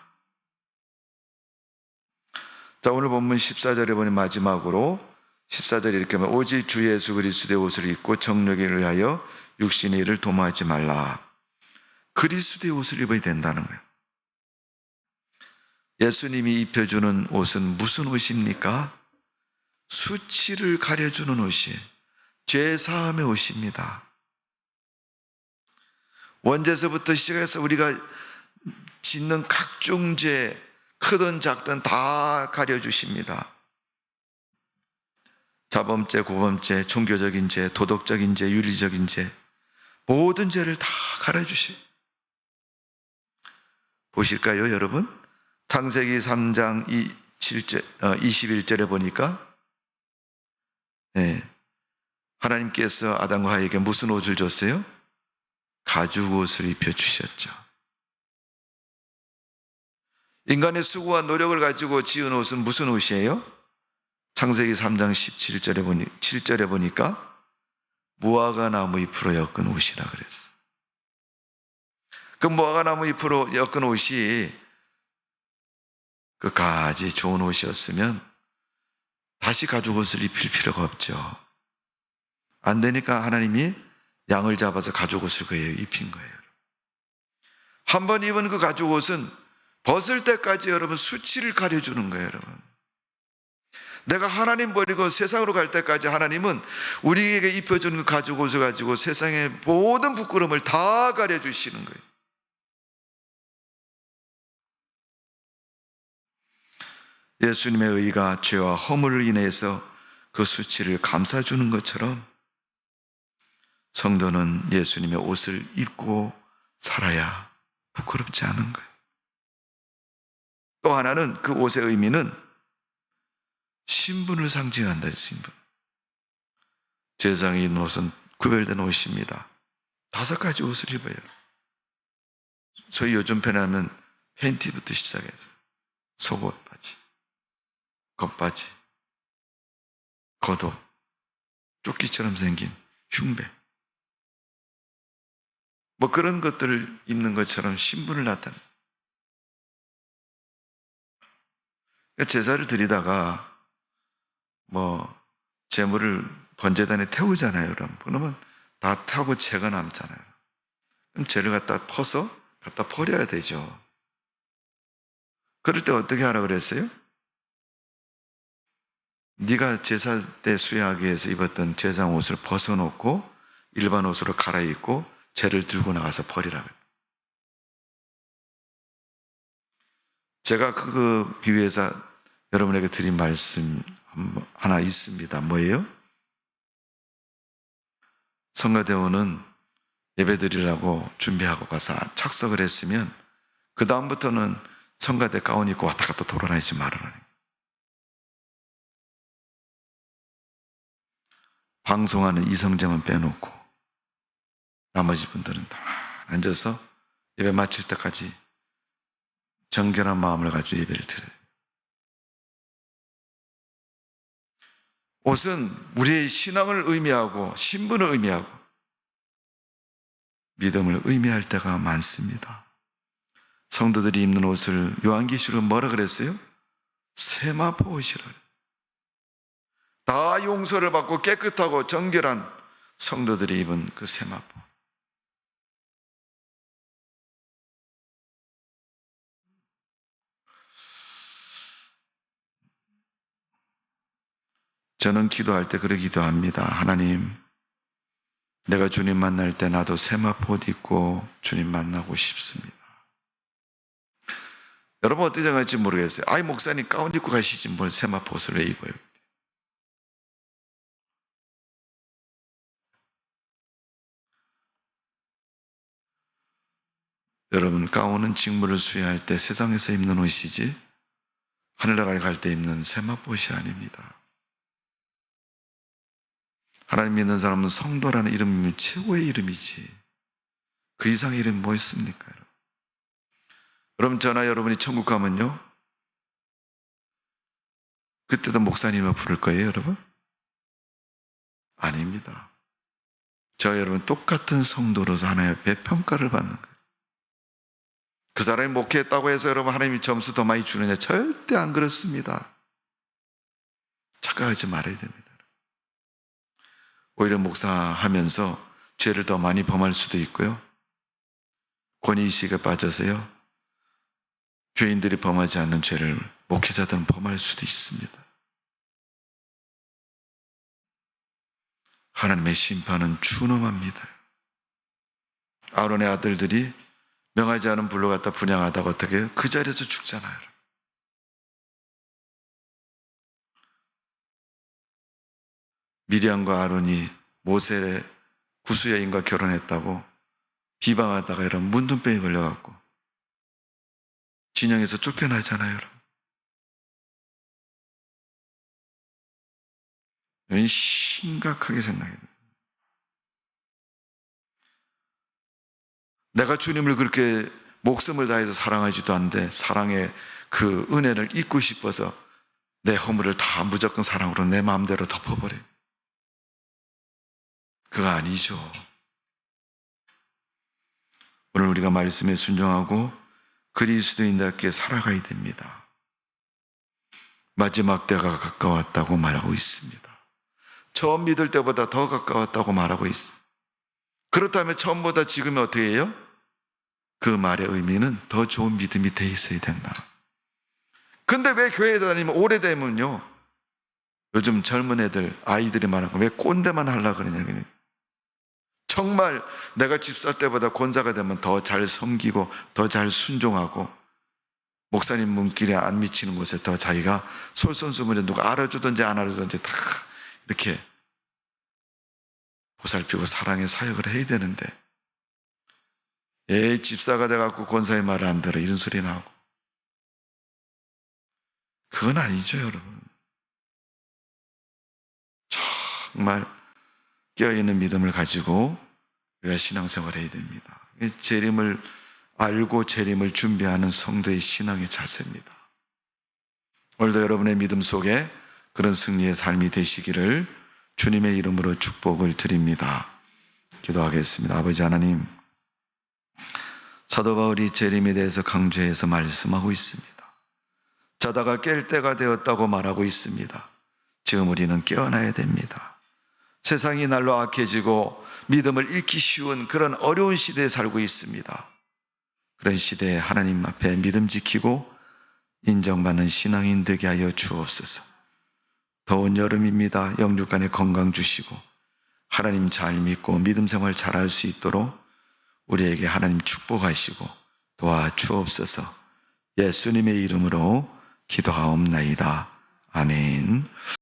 자, 오늘 본문 14절에 보니 마지막으로 14절에 이렇게 하면 오직 주 예수 그리스도의 옷을 입고 정욕에 의하여 육신의 일을 도모하지 말라. 그리스도의 옷을 입어야 된다는 거예요. 예수님이 입혀주는 옷은 무슨 옷입니까? 수치를 가려주는 옷이, 죄사함의 옷입니다. 원죄에서부터 시작해서 우리가 짓는 각종 죄, 크든 작든 다 가려주십니다. 자범죄, 고범죄, 종교적인 죄, 도덕적인 죄, 윤리적인 죄, 모든 죄를 다 가려주시. 보실까요, 여러분? 창세기 3장 21절에 보니까 하나님께서 아담과 하와에게 무슨 옷을 줬어요? 가죽 옷을 입혀주셨죠. 인간의 수고와 노력을 가지고 지은 옷은 무슨 옷이에요? 창세기 3장 7절에 보니까 무화과 나무 잎으로 엮은 옷이라 그랬어요. 그 무화과 나무 잎으로 엮은 옷이 끝까지 좋은 옷이었으면 다시 가죽 옷을 입힐 필요가 없죠. 안 되니까 하나님이 양을 잡아서 가죽 옷을 그에 입힌 거예요. 한 번 입은 그 가죽 옷은 벗을 때까지 여러분 수치를 가려주는 거예요, 여러분. 내가 하나님 버리고 세상으로 갈 때까지 하나님은 우리에게 입혀주는 그 가죽 옷을 가지고 세상의 모든 부끄러움을 다 가려주시는 거예요. 예수님의 의가 죄와 허물을 인해서 그 수치를 감싸주는 것처럼 성도는 예수님의 옷을 입고 살아야 부끄럽지 않은 거예요. 또 하나는 그 옷의 의미는 신분을 상징한다. 신분. 제사장이 입는 옷은 구별된 옷입니다. 5가지 옷을 입어요. 저희 요즘 편하면 팬티부터 시작해서 속옷 바지, 겉바지, 겉옷, 조끼처럼 생긴 흉배, 뭐 그런 것들을 입는 것처럼 신분을 나타내. 제사를 드리다가 제물을 번제단에 태우잖아요, 여러분. 그러면 다 타고 재가 남잖아요. 그럼 재를 갖다 퍼서 갖다 버려야 되죠. 그럴 때 어떻게 하라 그랬어요? 네가 제사 때 수여하기 위해서 입었던 제사장 옷을 벗어놓고 일반 옷으로 갈아입고 재를 들고 나가서 버리라고. 제가 그 비유에서 여러분에게 드린 말씀 하나 있습니다. 뭐예요? 성가대원은 예배드리려고 준비하고 가서 착석을 했으면 그 다음부터는 성가대 가운 입고 왔다 갔다 돌아다니지 말아라. 방송하는 이성재만 빼놓고 나머지 분들은 다 앉아서 예배 마칠 때까지 정결한 마음을 가지고 예배를 드려요. 옷은 우리의 신앙을 의미하고 신분을 의미하고 믿음을 의미할 때가 많습니다. 성도들이 입는 옷을 요한계시록은 뭐라 그랬어요? 세마포 옷이라 그래요. 다 용서를 받고 깨끗하고 정결한 성도들이 입은 그 세마포. 저는 기도할 때 그렇게 기도합니다. 하나님, 내가 주님 만날 때 나도 세마포 옷 입고 주님 만나고 싶습니다. 여러분 어떻게 생각할지 모르겠어요. 아이, 목사님 가운 입고 가시지 뭘 세마포 옷을 왜 입어요? 여러분, 가운은 직무를 수행할 때 세상에서 입는 옷이지 하늘나라에 갈 때 입는 세마포 옷이 아닙니다. 하나님 믿는 사람은 성도라는 이름이 최고의 이름이지 그 이상의 이름이 뭐 있습니까? 여러분, 저나 여러분이 천국 가면요 그때도 목사님을 부를 거예요, 여러분? 아닙니다. 저 여러분 똑같은 성도로서 하나님 앞에 평가를 받는 거예요. 그 사람이 목회했다고 해서 여러분 하나님이 점수 더 많이 주느냐? 절대 안 그렇습니다. 착각하지 말아야 됩니다. 오히려 목사하면서 죄를 더 많이 범할 수도 있고요. 권위의식에 빠져서요 교인들이 범하지 않는 죄를 목회자들은 범할 수도 있습니다. 하나님의 심판은 준엄합니다. 아론의 아들들이 명하지 않은 불로 갖다 분향하다가 어떻게 해요? 그 자리에서 죽잖아요. 미리암과 아론이 모세의 구스 여인과 결혼했다고 비방하다가 이런 문둥병에 걸려갖고 진영에서 쫓겨나잖아요, 여러분. 여러분 심각하게 생각해야 돼요. 내가 주님을 그렇게 목숨을 다해서 사랑하지도 않는데 사랑의 그 은혜를 잊고 싶어서 내 허물을 다 무조건 사랑으로 내 마음대로 덮어버려요. 그거 아니죠. 오늘 우리가 말씀에 순종하고 그리스도인답게 살아가야 됩니다. 마지막 때가 가까웠다고 말하고 있습니다. 처음 믿을 때보다 더 가까웠다고 말하고 있습니다. 그렇다면 처음보다 지금이 어떻게 해요? 그 말의 의미는 더 좋은 믿음이 돼 있어야 된다. 근데 왜 교회에 다니면 오래되면요, 요즘 젊은 애들, 아이들이 말하고 왜 꼰대만 하려고 그러냐. 정말 내가 집사 때보다 권사가 되면 더 잘 섬기고 더 잘 순종하고 목사님 문길에 안 미치는 곳에 더 자기가 솔선수범에 누가 알아주든지 안 알아주든지 다 이렇게 보살피고 사랑의 사역을 해야 되는데, 집사가 돼갖고 권사의 말을 안 들어 이런 소리 나오고, 그건 아니죠 여러분. 정말 깨어있는 믿음을 가지고 우리가 신앙생활을 해야 됩니다. 재림을 알고 재림을 준비하는 성도의 신앙의 자세입니다. 오늘도 여러분의 믿음 속에 그런 승리의 삶이 되시기를 주님의 이름으로 축복을 드립니다. 기도하겠습니다. 아버지 하나님, 사도 바울이 재림에 대해서 강조해서 말씀하고 있습니다. 자다가 깰 때가 되었다고 말하고 있습니다. 지금 우리는 깨어나야 됩니다. 세상이 날로 악해지고 믿음을 잃기 쉬운 그런 어려운 시대에 살고 있습니다. 그런 시대에 하나님 앞에 믿음 지키고 인정받는 신앙인 되게 하여 주옵소서. 더운 여름입니다. 영육 간에 건강 주시고 하나님 잘 믿고 믿음 생활 잘할 수 있도록 우리에게 하나님 축복하시고 도와주옵소서. 예수님의 이름으로 기도하옵나이다. 아멘.